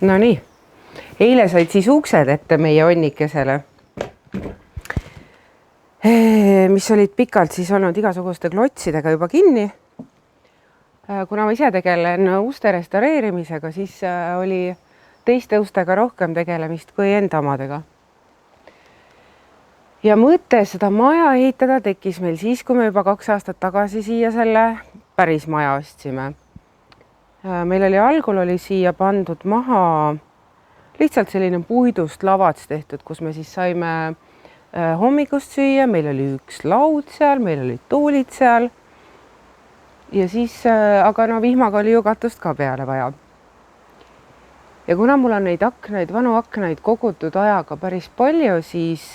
No nii, eile said siis uksed ette meie onnikesele, mis olid pikalt siis olnud igasuguste klotsidega juba kinni. Kuna ma ise tegelen uste restaureerimisega, siis oli teiste ustega rohkem tegelemist kui enda omadega. Ja mõte seda maja ehitada tekkis meil siis, kui me juba 2 aastat tagasi siia selle päris maja ostsime. Meil oli algul siia pandud maha lihtsalt selline puidust lavats tehtud, kus me siis saime hommikust süüa, meil oli üks laud seal, meil olid toolid seal. Ja siis, aga vihmaga oli ju katust ka peale vaja. Ja kuna mul on neid aknaid, vanu aknaid kogutud ajaga päris palju, siis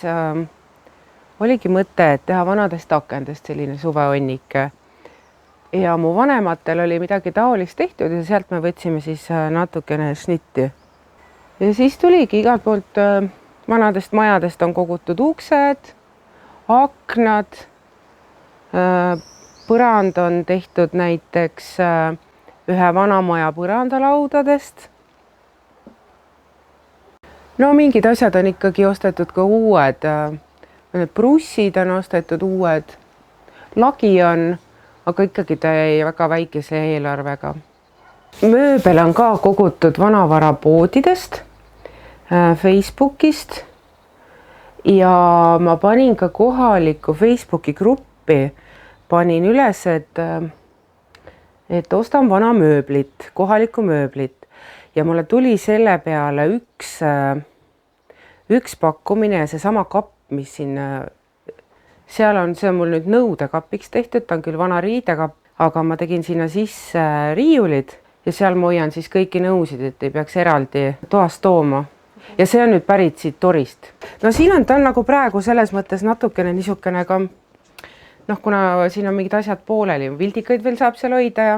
oligi mõte, et teha vanadest akendest selline suveonnike. Ja mu vanematel oli midagi taolist tehtud ja sealt me võtsime siis natukene šnitti. Ja siis tuligi igalt poolt vanadest majadest on kogutud uksed, aknad, põrand on tehtud näiteks ühe vanamaja põrandalaudadest. No mingid asjad on ikkagi ostetud ka uued, prussid on ostetud uued, lagi on, aga ikkagi ta jäi väga väikese eelarvega. Mööbel on ka kogutud vanavarapoodidest, Facebookist ja ma panin ka kohalikku Facebooki gruppi, panin üles, et ostan vana mööblit, kohalikku mööblit ja mulle tuli selle peale üks pakkumine ja seesama kapp, mis siin seal on, see on mul nüüd nõudekapiks tehtud, ta on küll vana riidekapp, aga ma tegin sinna sisse riiulid ja seal ma hoian siis kõiki nõusid, et ei peaks eraldi toast tooma. Ja see on nüüd pärit siit torist. No siin on ta on nagu praegu selles mõttes natukene niisugune ka, kuna siin on mingid asjad pooleli, vildikaid veel saab seal hoida ja,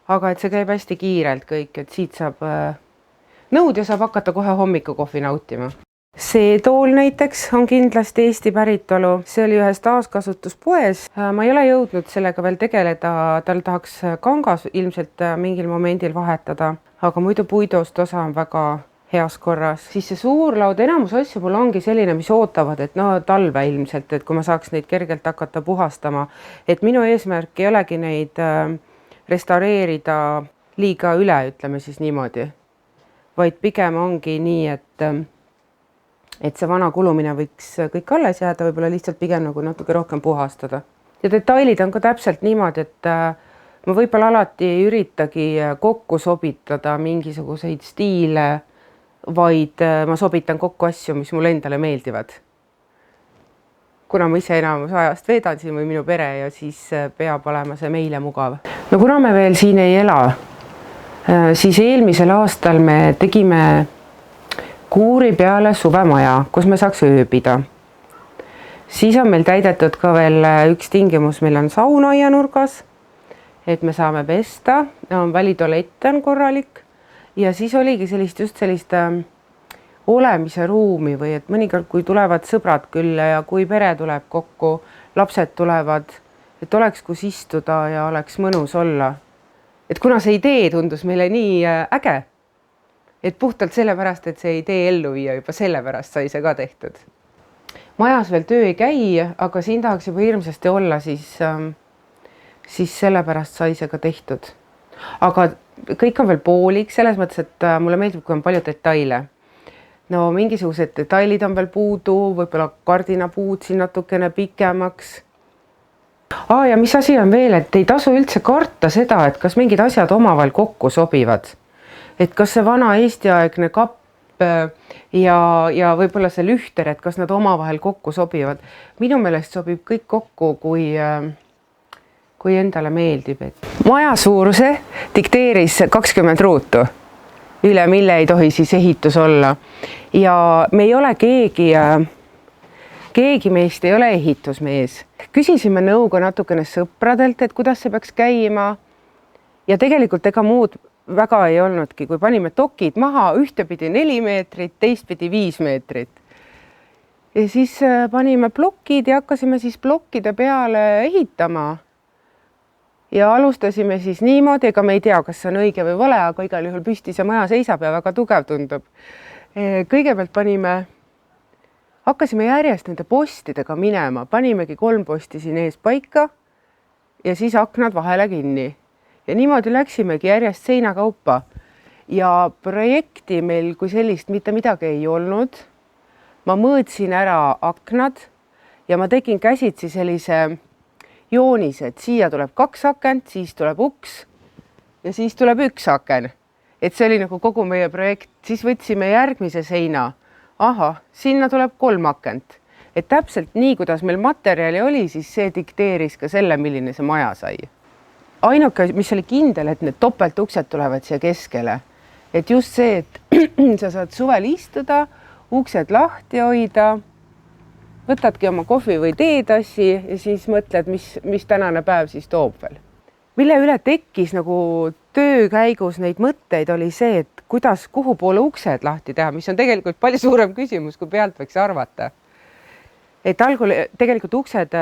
aga et see käib hästi kiirelt kõik, et siit saab nõud ja saab hakata kohe hommikukohvi nautima. See tool näiteks on kindlasti Eesti päritolu, see oli ühes taaskasutuspoes. Ma ei ole jõudnud sellega veel tegeleda, tal tahaks kangas ilmselt mingil momendil vahetada, aga muidu puidust osa on väga heas korras. Siis see suur laud, enamus asju mul ongi selline, mis ootavad, et talve ilmselt, et kui ma saaks neid kergelt hakata puhastama, et minu eesmärk ei olegi neid restaureerida liiga üle, ütleme siis niimoodi, vaid pigem ongi nii, et see vana kulumine võiks kõik alles jääda, võib-olla lihtsalt pigem nagu natuke rohkem puhastada. Ja detailid on ka täpselt niimoodi, et ma võib-olla alati ei üritagi kokku sobitada mingisuguseid stiile, vaid ma sobitan kokku asju, mis mulle endale meeldivad. Kuna ma ise enamus ajast veedan siin või minu pere ja siis peab olema see meile mugav. No kuna me veel siin ei ela, siis eelmisel aastal me tegime Kuuri peale suvemaja, kus me saaks ööbida. Siis on meil täidetud ka veel üks tingimus, meil on saun aianurgas, et me saame pesta, välitualett on korralik ja siis oligi just sellist olemise ruumi või et mõnikord, kui tulevad sõbrad külla ja kui pere tuleb kokku, lapsed tulevad, et oleks kus istuda ja oleks mõnus olla. Et kuna see idee tundus meile nii äge, et puhtalt sellepärast, et see idee ellu viia, juba sellepärast sai see ka tehtud. Majas veel töö ei käi, aga siin tahaks juba hirmsasti olla, siis sellepärast sai see ka tehtud. Aga kõik on veel poolik, selles mõttes, et mulle meeldib, kui on palju detaile. No mingisugused detailid on veel puudu, võib-olla kardinapuud siin natukene pikemaks. Ja mis asi on veel, et ei tasu üldse karta seda, et kas mingid asjad omavahel kokku sobivad. Et kas see vana eestiaegne kapp ja võib-olla see lühter, et kas nad omavahel kokku sobivad. Minu meelest sobib kõik kokku, kui endale meeldib. Maja suuruse dikteeris 20 ruutu, üle mille ei tohi siis ehitus olla. Ja me ei ole keegi meist ei ole ehitusmees. Küsisime nõuga natukene sõpradelt, et kuidas see peaks käima. Ja tegelikult ega muud väga ei olnudki, kui panime dokid maha, ühtepidi 4 meetrit, teistpidi 5 meetrit. Ja siis panime plokid ja hakkasime siis plokkide peale ehitama. ja alustasime siis niimoodi, ega me ei tea, kas see on õige või vale, aga igal juhul püsti see maja seisab ja väga tugev tundub. Kõigepealt hakkasime järjest nende postidega minema, panimegi 3 posti siin ees paika ja siis aknad vahele kinni. Ja niimoodi läksimegi järjest seinakaupa. Ja projekti meil kui sellist mitte midagi ei olnud. Ma mõõtsin ära aknad ja ma tegin käsitsi sellise joonise, et siia tuleb 2 akent, siis tuleb uks ja siis tuleb 1 aken. Et see oli nagu kogu meie projekt. Siis võtsime järgmise seina. Aha, sinna tuleb 3 akent. Et täpselt nii, kuidas meil materjali oli, siis see dikteeris ka selle, milline see maja sai. Ainuke, mis oli kindel, et need topeltuksed tulevad siia keskele. Et just see, et sa saad suvel istuda, uksed lahti hoida, võtadki oma kohvi või teetassi ja siis mõtled, mis tänane päev siis toob veel. Mille üle tekkis nagu töö käigus neid mõtteid oli see, et kuidas, kuhu poole uksed lahti teha, mis on tegelikult palju suurem küsimus, kui pealt võiks arvata. Et algul tegelikult uksed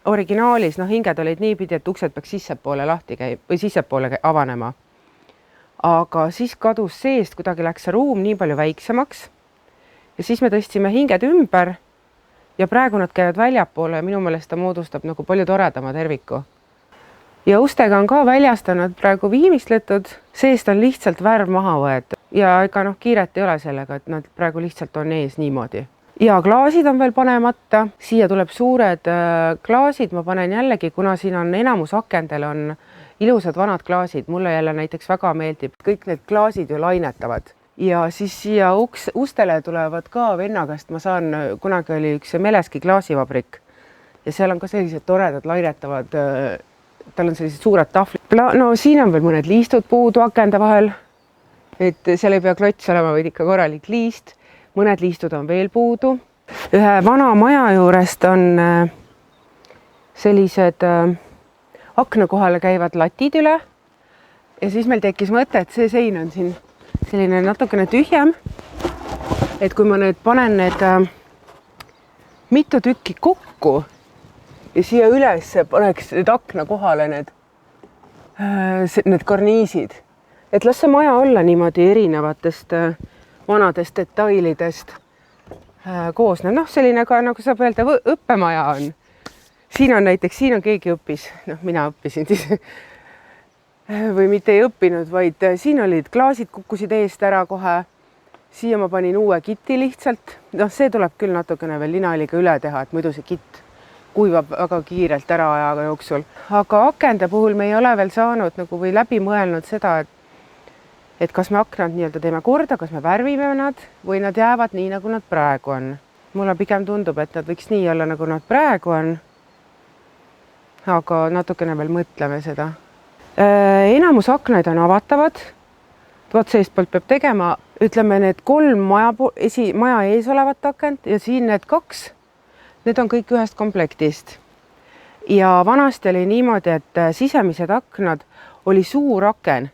originaalis, hinged olid niipidi, et uksed peaks sissepoole lahti või sissepoole avanema. Aga siis kadus seest, kuidagi läks see ruum nii palju väiksemaks ja siis me tõstsime hinged ümber ja praegu nad käivad väljapoole ja minu meelest ta moodustab nagu palju toredama terviku. Ja ustega on ka väljastanud praegu viimistletud, seest on lihtsalt värv maha võetud ja ega kiiret ei ole sellega, et nad praegu lihtsalt on ees niimoodi. Ja klaasid on veel panemata, siia tuleb suured klaasid, ma panen jällegi, kuna siin on enamus akendel on ilusad vanad klaasid, mulle jälle näiteks väga meeldib, kõik need klaasid ju lainetavad. Ja siis siia ustele tulevad ka venna käest, ma saan, kunagi oli üks Meleski klaasivabrik ja seal on ka sellised toredad lainetavad, tal on sellised suured tahvlid. No siin on veel mõned liistud puudu akende vahel, et seal ei pea klots olema, vaid ikka korralik liist. Mõned liistud on veel puudu. Ühe vana maja juurest on sellised akna kohale käivad latid üle ja siis meil tekkis mõte, et see sein on siin selline natukene tühjem. Et kui ma nüüd panen need mitu tükki kokku ja siia üles paneks need akna kohale need karniisid, et las see maja olla niimoodi erinevatest vanadest detailidest koosnev. Selline ka, nagu saab öelda, õppemaja on. Siin on näiteks, siin on keegi õppis, mina õppisin siis või mitte ei õppinud, vaid siin olid klaasid kukkusid eest ära kohe. Siia ma panin uue kitti lihtsalt. See tuleb küll natukene veel linaaliga üle teha, et muidu see kitt kuivab väga kiirelt ära ajaga jooksul. Aga akende puhul me ei ole veel saanud või läbi mõelnud seda, et kas me aknad nii-öelda teeme korda, kas me värvime nad või nad jäävad nii, nagu nad praegu on. Mulle pigem tundub, et nad võiks nii olla, nagu nad praegu on. Aga natukene veel mõtleme seda. Enamus aknaid on avatavad. Seestpoolt peab tegema, ütleme, need 3 maja ees olevat akent ja siin need 2, need on kõik ühest komplektist. Ja vanasti oli niimoodi, et sisemised aknad oli suur aken.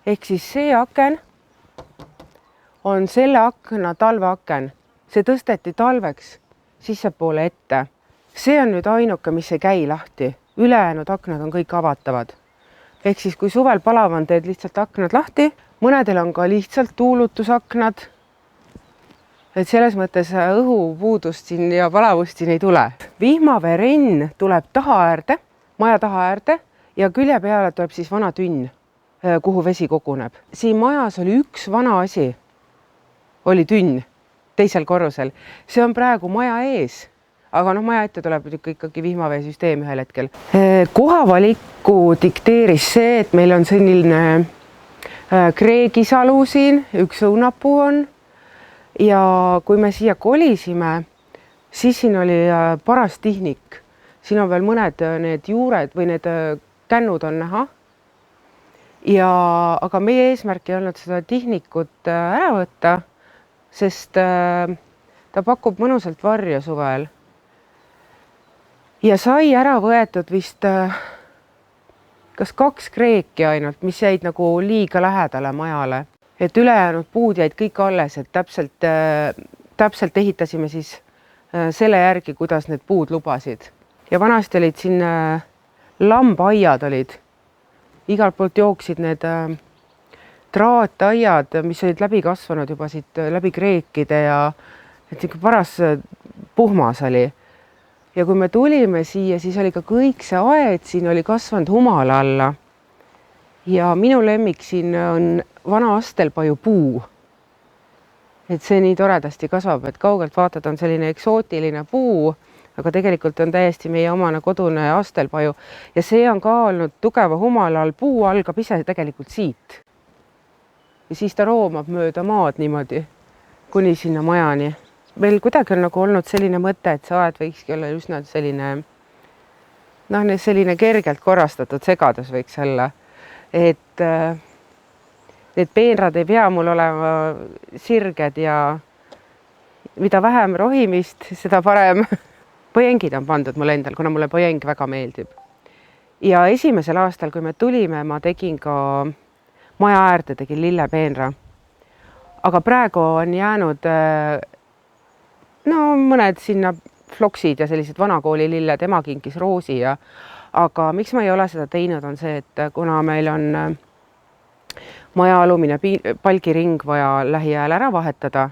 Ehk siis see aken on selle akna talveaken. See tõsteti talveks sissepoole ette. See on nüüd ainuke, mis ei käi lahti. Ülejäänud aknad on kõik avatavad. Ehk siis kui suvel palav on, teed lihtsalt aknad lahti. Mõnedel on ka lihtsalt tuulutusaknad. Et selles mõttes õhupuudust siin ja palavust siin ei tule. Vihmaverenn tuleb tahaäärde, maja tahaäärde ja külje peale tuleb siis vana tünn, kuhu vesi koguneb. Siin majas oli üks vana asi, oli tünn teisel korrusel. See on praegu maja ees, aga maja ette tuleb ikkagi vihmaveesüsteem ühel hetkel. Kohavaliku dikteeris see, et meil on selline kreegisalu siin, üks õunapuu on ja kui me siia kolisime, siis siin oli paras tihnik. Siin on veel mõned need juured või need kännud on näha. Aga meie eesmärk ei olnud seda tihnikut ära võtta, sest ta pakub mõnusalt varju suvel. Ja sai ära võetud vist kas 2 kreeki ainult, mis jäid nagu liiga lähedale majale. Et ülejäänud puud jäid kõik alles, et täpselt ehitasime siis selle järgi, kuidas need puud lubasid. Ja vanasti olid siin lambaaiad olid, igalt poolt jooksid need traataiad, mis olid läbi kasvanud juba siit läbi kreekide ja et ikka paras puhmas oli. Ja kui me tulime siia, siis oli ka kõik see aed siin oli kasvanud humala alla. Ja minu lemmik siin on vana astelpaju puu. Et see nii toredasti kasvab, et kaugelt vaatad on selline eksootiline puu, aga tegelikult on täiesti meie omane kodune astelpaju ja see on ka olnud tugeva humala all. Puu algab ise tegelikult siit. Ja siis ta roomab mööda maad niimoodi kuni sinna majani. Meil kuidagi on nagu olnud selline mõte, et see aed võikski olla üsna selline, selline kergelt korrastatud segadus võiks olla. Et need peenrad ei pea mul olema sirged ja mida vähem rohimist, seda parem. Põjengid on pandud mul endal, kuna mulle põjeng väga meeldib. Ja esimesel aastal, kui me tulime, ma tegin ka maja äärde, tegin lillepeenra. Aga praegu on jäänud mõned sinna floksid ja sellised vanakooli lilled, ema kinkis roosi ja aga miks ma ei ole seda teinud, on see, et kuna meil on maja alumine palgiring vaja lähiajal ära vahetada,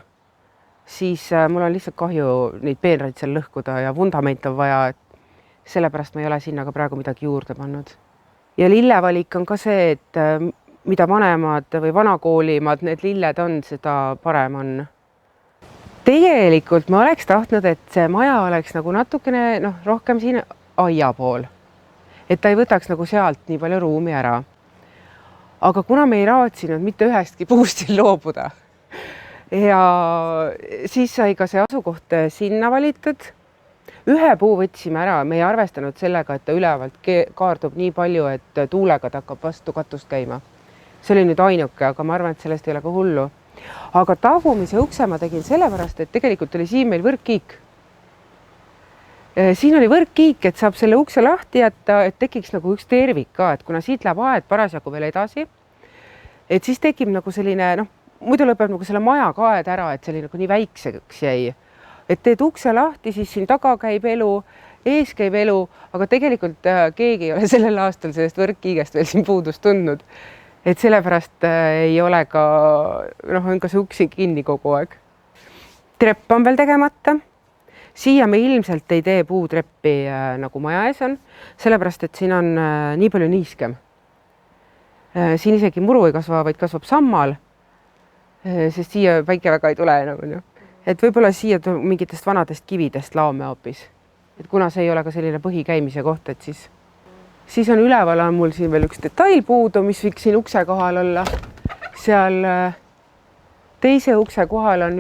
siis mul on lihtsalt kahju neid peenraid seal lõhkuda ja vundament on vaja, et sellepärast ma ei ole sinna ka praegu midagi juurde pannud. Ja lillevalik on ka see, et mida vanemad või vanakoolimad need lilled on, seda parem on. Tegelikult ma oleks tahtnud, et see maja oleks nagu natukene rohkem siin aia pool. Et ta ei võtaks nagu sealt nii palju ruumi ära. Aga kuna me ei raatsinud mitte ühestki puust siin loobuda ja siis sai ka see asukoht sinna valitud. Ühe puu võtsime ära, me ei arvestanud sellega, et ta ülevalt kaardub nii palju, et tuulega ta hakkab vastu katust käima. See oli nüüd ainuke, aga ma arvan, et sellest ei ole ka hullu. Aga tagumise ukse ma tegin sellepärast, et tegelikult oli siin meil võrkkiik. Siin oli võrkkiik, et saab selle ukse lahti jätta, et tekiks nagu üks tervik ka, et kuna siit läheb aed parasjagu veel edasi, et siis tekib nagu selline, muidu lõpeb nagu selle maja kaed ära, et see oli nagu nii väikseks jäi. Et teed ukse lahti, siis siin taga käib elu, ees käib elu, aga tegelikult keegi ei ole sellel aastal sellest võrkkiigest veel siin puudust tundnud. Et sellepärast ei ole ka, on ka see uksi kinni kogu aeg. Trepp on veel tegemata. Siia me ilmselt ei tee puutreppi nagu maja ees on, sellepärast, et siin on nii palju niiskem. Siin isegi muru ei kasva, vaid kasvab sammal, sest siia päike väga ei tule enam. Et võib-olla siia mingitest vanadest kividest laome hoopis. Et kuna see ei ole ka selline põhikäimise koht, et siis on üleval on mul siin veel üks detail puudu, mis võiks siin ukse kohal olla. Seal teise ukse kohal on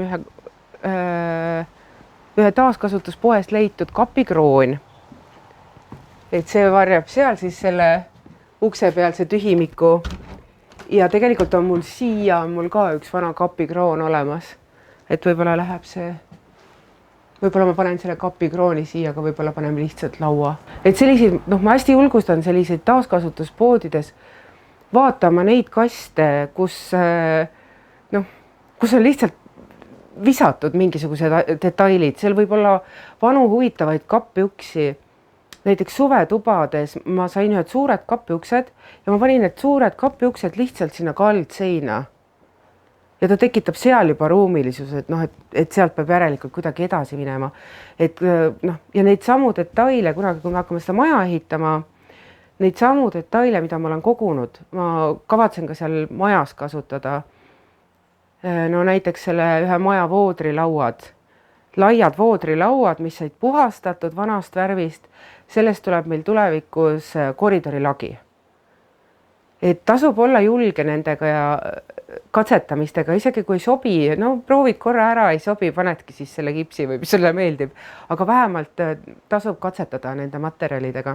ühe taaskasutuspoest leitud kapikroon. Et see varjab seal siis selle ukse peal see tühimiku. Ja tegelikult on mul siia ka üks vana kapikroon olemas. Et võib-olla läheb see, võib-olla ma panen selle kapikrooni siia, aga võib-olla paneme lihtsalt laua. Et selliseid, ma hästi julgustan selliseid taaskasutuspoodides vaatama neid kaste, kus on lihtsalt visatud mingisugused detailid. Seal võib olla vanu huvitavaid kappiuksi. Näiteks suvetubades ma sain ühed suured kappiuksed ja ma panin need suured kappiuksed lihtsalt sinna kaldseina. Ja ta tekitab seal juba ruumilisuse, et sealt peab järelikult kuidagi edasi minema. Ja neid samu detaile, kunagi kui me hakkame seda maja ehitama, neid samu detaile, mida ma olen kogunud, ma kavatsen ka seal majas kasutada. Näiteks selle ühe maja voodrilauad, laiad voodrilauad, mis said puhastatud vanast värvist, sellest tuleb meil tulevikus koridorilagi. Et tasub olla julge nendega ja katsetamistega, isegi kui ei sobi, proovid korra ära, ei sobi, panedki siis selle kipsi või mis sulle meeldib, aga vähemalt tasub katsetada nende materjalidega.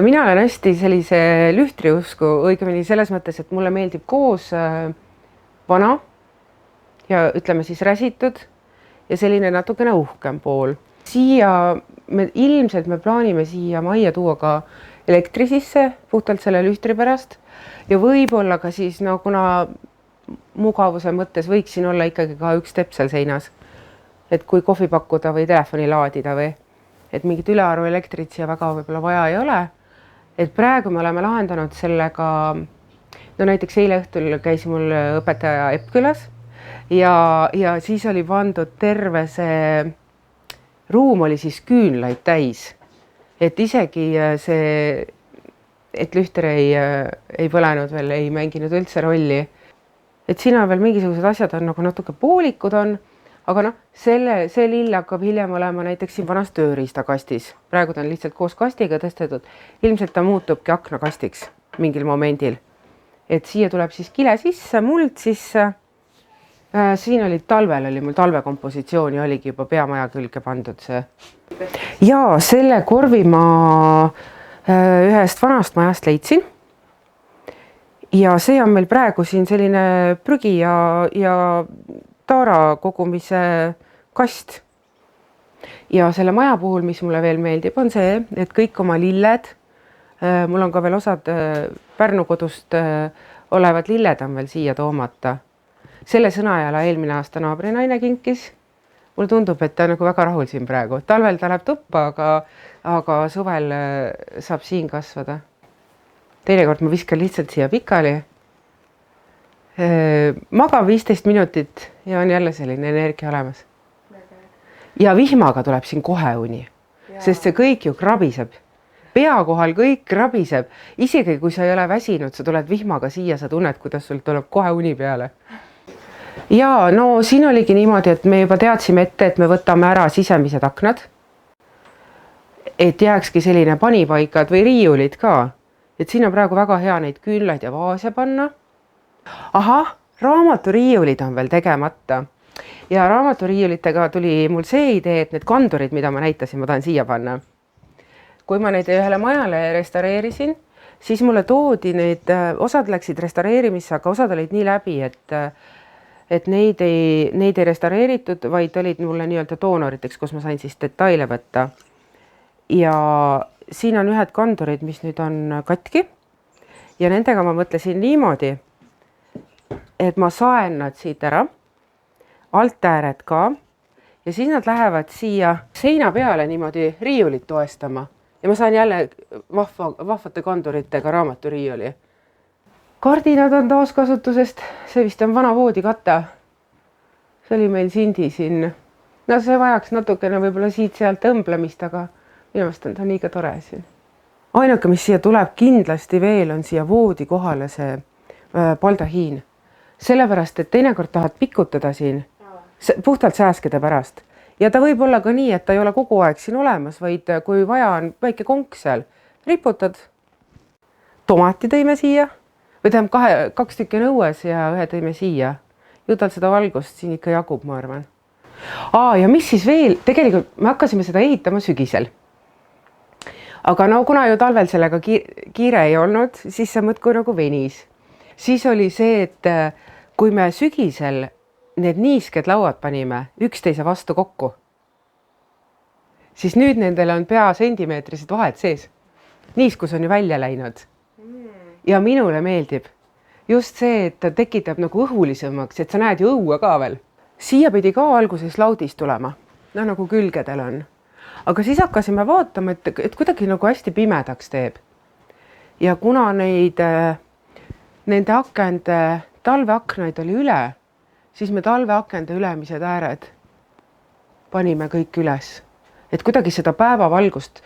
Mina olen hästi sellise lühtriusku, õigemini selles mõttes, et mulle meeldib koos vana ja ütleme siis räsitud ja selline natukene uhkem pool. Siia ilmselt me plaanime siia majja tuua ka elektri sisse puhtalt selle lühtri pärast ja võib-olla ka siis, kuna mugavuse mõttes võiks siin olla ikkagi ka üks tepp seal seinas, et kui kohvi pakkuda või telefoni laadida või, et mingit ülearu elektrit siia väga võib-olla vaja ei ole, et praegu me oleme lahendanud sellega, no näiteks eile õhtul käis mul õpetaja Eppkülas ja siis oli pandud terve see ruum oli siis küünlaid täis, et isegi see, et lühter ei põlenud veel, ei mänginud üldse rolli. Et siin on veel mingisugused asjad on nagu natuke poolikud on, aga noh, see lill hakkab hiljem olema näiteks siin vanas tööriistakastis. Praegu ta on lihtsalt koos kastiga tõstetud. Ilmselt ta muutubki aknakastiks mingil momendil. Et siia tuleb siis kile sisse, muld sisse. Siin oli talvel, oli mul talvekompositsiooni, oligi juba peamaja külge pandud see. Ja selle korvi ma ühest vanast majast leidsin. Ja see on meil praegu siin selline prügi ja taara kogumise kast. Ja selle maja puhul, mis mulle veel meeldib, on see, et kõik oma lilled, mul on ka veel osad Pärnu kodust olevad lilled on veel siia toomata. Selle sõnajala eelmine aasta naabrinaine kinkis. Mulle tundub, et ta on nagu väga rahul siin praegu. Talvel ta läheb tuppa, aga suvel saab siin kasvada. Teinekord ma viskan lihtsalt siia pikali. Magan 15 minutit ja on jälle selline energia olemas. Ja vihmaga tuleb siin kohe uni, sest see kõik ju krabiseb. Pea kohal kõik krabiseb. Isegi kui sa ei ole väsinud, sa tuled vihmaga siia, sa tunned, kuidas sul tuleb kohe uni peale. Ja no siin oligi niimoodi, et me juba teadsime ette, et me võtame ära sisemised aknad. Et jääkski selline panipaikad või riiulid ka. Et siin on praegu väga hea neid küünlaid ja vaase panna. Ahah, raamaturiiulid on veel tegemata. Ja raamaturiiulitega tuli mul see idee, et need kandurid, mida ma näitasin, ma tahan siia panna. Kui ma neid ühele majale restaureerisin, siis mulle toodi neid, osad läksid restaureerimisse, aga osad olid nii läbi, et neid ei restaureeritud, vaid olid mulle nii-öelda doonoriteks, kus ma sain siis detaile võtta. Ja siin on ühed kandurid, mis nüüd on katki ja nendega ma mõtlesin niimoodi, et ma saen nad siit ära, alt ääred ka ja siis nad lähevad siia seina peale niimoodi riiulit toestama ja ma saan jälle vahvate kanduritega raamaturiiuli. Kardinad on taaskasutusest, see vist on vana voodikate. See oli meil Sindi siin. No see vajaks natukene võib-olla siit-sealt õmblemist, aga minu meelest on ta nii ka tore siin. Ainuke, mis siia tuleb kindlasti veel, on siia voodi kohale see baldahiin. Sellepärast, et teinekord tahad pikutada siin puhtalt sääskede pärast. Ja ta võib olla ka nii, et ta ei ole kogu aeg siin olemas, vaid kui vaja on väike konk seal, riputad. Tomati tõime siia, või tähendab 2 tükki õues ja 1 tõime siia. Ju tal seda valgust siin ikka jagub, ma arvan. Ja mis siis veel? Tegelikult me hakkasime seda ehitama sügisel. Aga no kuna ju talvel sellega kiire ei olnud, siis see mõtku nagu venis. Siis oli see, et kui me sügisel need niisked lauad panime üksteise vastu kokku, siis nüüd nendel on pea sentimeetrised vahed sees. Niiskus on ju välja läinud. Ja minule meeldib just see, et ta tekitab nagu õhulisemaks, et sa näed ju õue ka veel. Siia pidi ka alguses laudist tulema, nagu külgedel on. Aga siis hakkasime vaatama, et kuidagi nagu hästi pimedaks teeb. Ja kuna nende akende talveaknaid oli üle, siis me talveakende ülemised ääred panime kõik üles. Et kuidagi seda päevavalgust,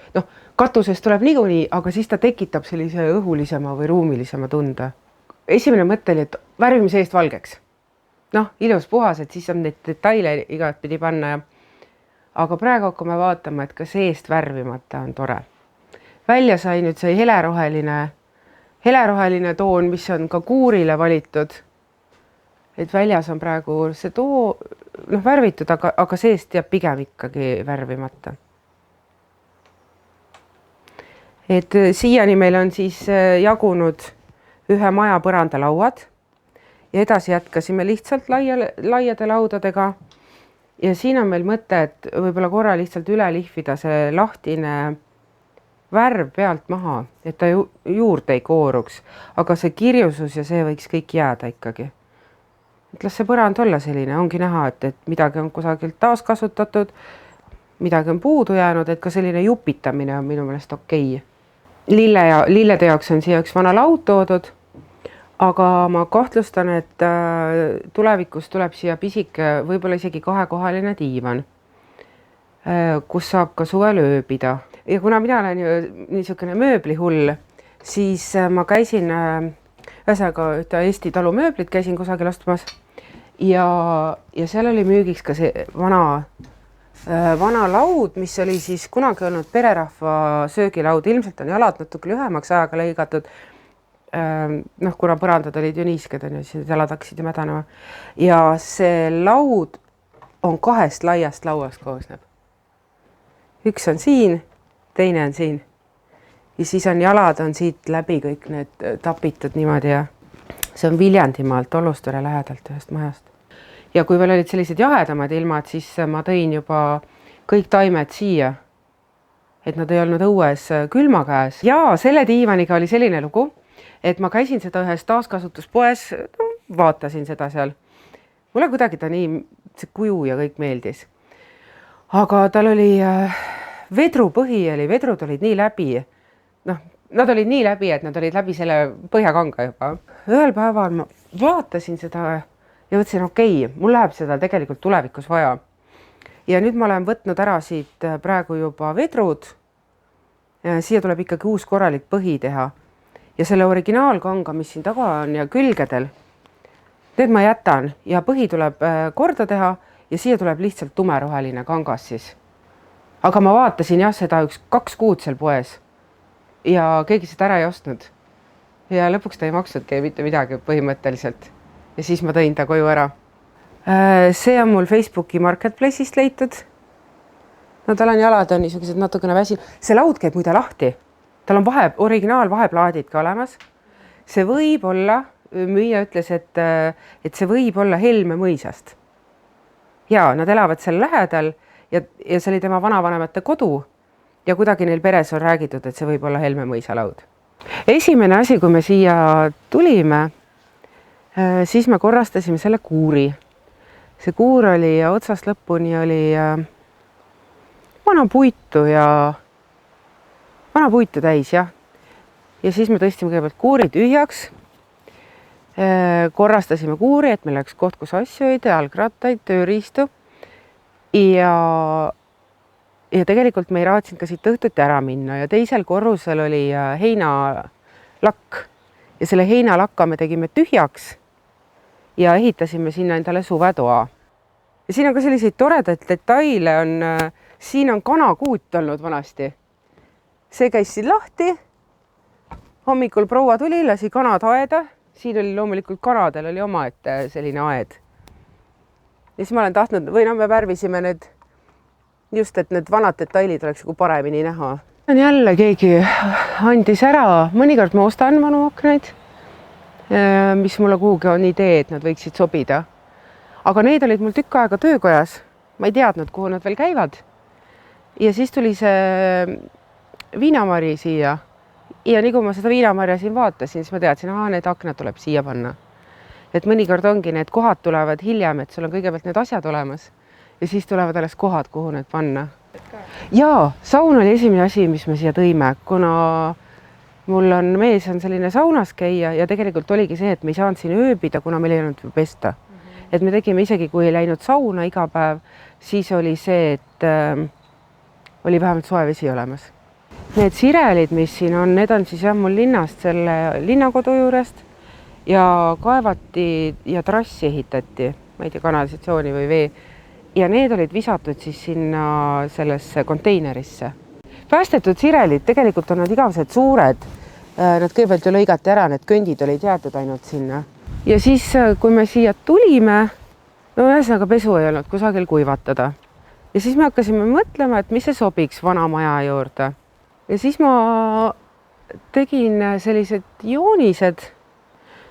katusest tuleb niikuinii, aga siis ta tekitab sellise õhulisema või ruumilisema tunde. Esimene mõte oli, et värvime seest valgeks. Ilus puhas, et siis on neid detaile igat pidi panna. Aga praegu hakkame vaatama, et ka seest värvimata on tore. Välja sai nüüd see heleroheline toon, mis on ka kuurile valitud. Et väljas on praegu see värvitud, aga seest jääb pigem ikkagi värvimata. Et siiani meil on siis jagunud ühe maja põrandalauad ja edasi jätkasime lihtsalt laiade laudadega. Ja siin on meil mõte, et võib-olla korra lihtsalt üle lihvida see lahtine värv pealt maha, et ta juurde ei kooruks, aga see kirjusus ja see võiks kõik jääda ikkagi. Et las see põrand olla selline, ongi näha, et midagi on kusagilt taaskasutatud, midagi on puudu jäänud, et ka selline jupitamine on minu meelest okei. lillede jaoks on siia üks vana laud toodud, aga ma kahtlustan, et tulevikus tuleb siia pisike, võib-olla isegi 2-kohaline diivan, kus saab ka suvel ööbida. Ja kuna mina olen ju niisugune mööblihull, siis ma käisin ühesõnaga ühte Eesti talumööblit käisin kusagil ostumas ja seal oli müügiks ka see vana laud, mis oli siis kunagi olnud pererahva söögilaud. Ilmselt on jalad natuke lühemaks ajaga lõigatud. Kuna põrandad olid ju niisked, siis jalad hakkasid ju mädanema. Ja see laud on 2 laiast lauast koosneb. Üks on siin, teine on siin. Ja siis on jalad on siit läbi kõik need tapitud niimoodi ja see on Viljandimaalt Olustere lähedalt ühest majast. Ja kui veel olid sellised jahedamad ilmad, siis ma tõin juba kõik taimed siia, et nad ei olnud õues külma käes. Ja selle diivaniga oli selline lugu, et ma käisin seda ühes taaskasutuspoes, vaatasin seda seal. Mulle kuidagi ta nii, see kuju ja kõik meeldis. Aga tal oli vedrupõhi, vedrud olid nii läbi. Nad olid nii läbi, et nad olid läbi selle põhjakanga juba. Ühel päeval ma vaatasin seda ja mõtlesin, okei, mul läheb seda tegelikult tulevikus vaja. Ja nüüd ma olen võtnud ära siit praegu juba vedrud. Siia tuleb ikkagi uus korralik põhi teha. Ja selle originaalkanga, mis siin taga on ja külgedel, need ma jätan ja põhi tuleb korda teha ja siia tuleb lihtsalt tumeroheline kangas siis. Aga ma vaatasin seda 2 kuud seal poes. Ja keegi seda ära ei ostnud. Ja lõpuks ta ei maksnudki mitte midagi põhimõtteliselt. Ja siis ma tõin ta koju ära. See on mul Facebooki Marketplace'ist leitud. Tal on jalad on niisugused natukene väsi. See laud käib muide lahti. Tal on originaal vaheplaadid ka olemas. See võib olla, müüja ütles, et see võib olla Helme mõisast. Ja nad elavad seal lähedal ja see oli tema vanavanemate kodu. Ja kuidagi neil peres on räägitud, et see võib olla Helme mõisa laud. Esimene asi, kui me siia tulime, siis me korrastasime selle kuuri. See kuur oli otsast lõpuni oli vana puitu täis, jah. Ja siis me tõstsime kõigepealt kuuri tühjaks. Korrastasime kuuri, et meil läks koht, kus asju hoida, jalgrattaid, tööriistu. Ja tegelikult me ei raatsinud ka siit õhtuti ära minna ja teisel korrusel oli heinalakk ja selle heinalakka me tegime tühjaks ja ehitasime sinna endale suvetoa. Ja siin on ka selliseid toredaid detaile, siin on kanakuut olnud vanasti. See käis siin lahti, hommikul proua tuli, lasi kanad aeda, siin oli loomulikult kanadel oli omaette selline aed. Ja siis ma olen tahtnud, me värvisime need just, et need vanad detailid oleks paremini näha. Jälle keegi andis ära, mõnikord ma ostan vanu aknaid, mis mulle kuhugi on idee, et nad võiksid sobida. Aga need olid mul tükk aega töökojas. Ma ei teadnud, kuhu nad veel käivad. Ja siis tuli see viinamari siia. Ja nii kui ma seda viinamarja siin vaatasin, siis ma teadsin, need aknad tuleb siia panna. Et mõnikord ongi need kohad tulevad hiljem, et sul on kõigepealt need asjad olemas. Ja siis tulevad alles kohad, kuhu need panna. Ja saun oli esimene asi, mis me siia tõime, kuna mul on mees on selline saunas käia ja tegelikult oligi see, et me ei saanud siin ööbida, kuna meil ei olnud pesta. Et me tegime isegi, kui ei läinud sauna iga päev, siis oli see, et oli vähemalt soe vesi olemas. Need sirelid, mis siin on, need on siis mul linnast selle linnakodu juurest ja kaevati ja trassi ehitati, ma ei tea, kanalisatsiooni või vee. Ja need olid visatud siis sinna sellesse konteinerisse. Päästetud sirelid, tegelikult on nad igavesed suured. Nad kõigepealt ju lõigati ära, need köndid olid jäetud ainult sinna. Ja siis, kui me siia tulime, ühesõnaga pesu ei olnud kusagil kuivatada. Ja siis me hakkasime mõtlema, et mis see sobiks vana maja juurde. Ja siis ma tegin sellised joonised.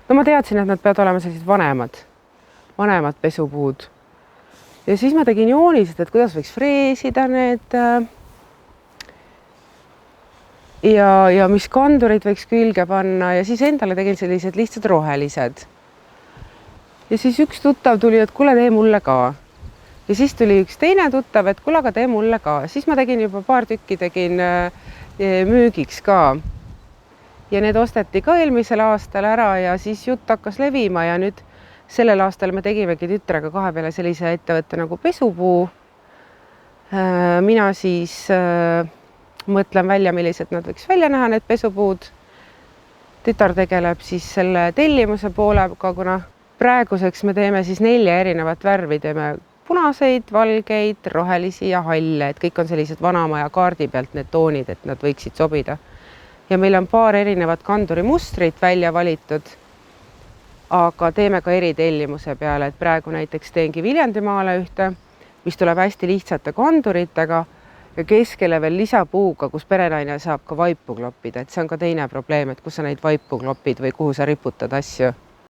Ma teadsin, et nad peavad olema sellised vanemad pesupuud. Ja siis ma tegin joonised, et kuidas võiks freesida need ja mis kandurid võiks külge panna ja siis endale tegin sellised lihtsad rohelised. Ja siis üks tuttav tuli, et kuule, tee mulle ka. Ja siis tuli üks teine tuttav, et kuule, aga tee mulle ka. Siis ma tegin juba paar tükki tegin müügiks ka. ja need osteti ka eelmisel aastal ära ja siis jutt hakkas levima ja nüüd sellel aastal me tegimegi tütrega kahe peale sellise ettevõtte nagu Pesupuu. Mina siis mõtlen välja, millised nad võiks välja näha, need pesupuud. Tütar tegeleb siis selle tellimuse poolega, kuna praeguseks me teeme siis 4 erinevat värvi, teeme punaseid, valgeid, rohelisi ja halle, et kõik on sellised vanamaja kaardi pealt need toonid, et nad võiksid sobida. Ja meil on paar erinevat kandurimustrit välja valitud, aga teeme ka eritellimuse peale, et praegu näiteks teengi Viljandimaale ühte, mis tuleb hästi lihtsate kanduritega ja keskele veel lisapuuga, kus perenaine saab ka vaipu kloppida, et see on ka teine probleem, et kus sa neid vaipu klopid või kuhu sa riputad asju.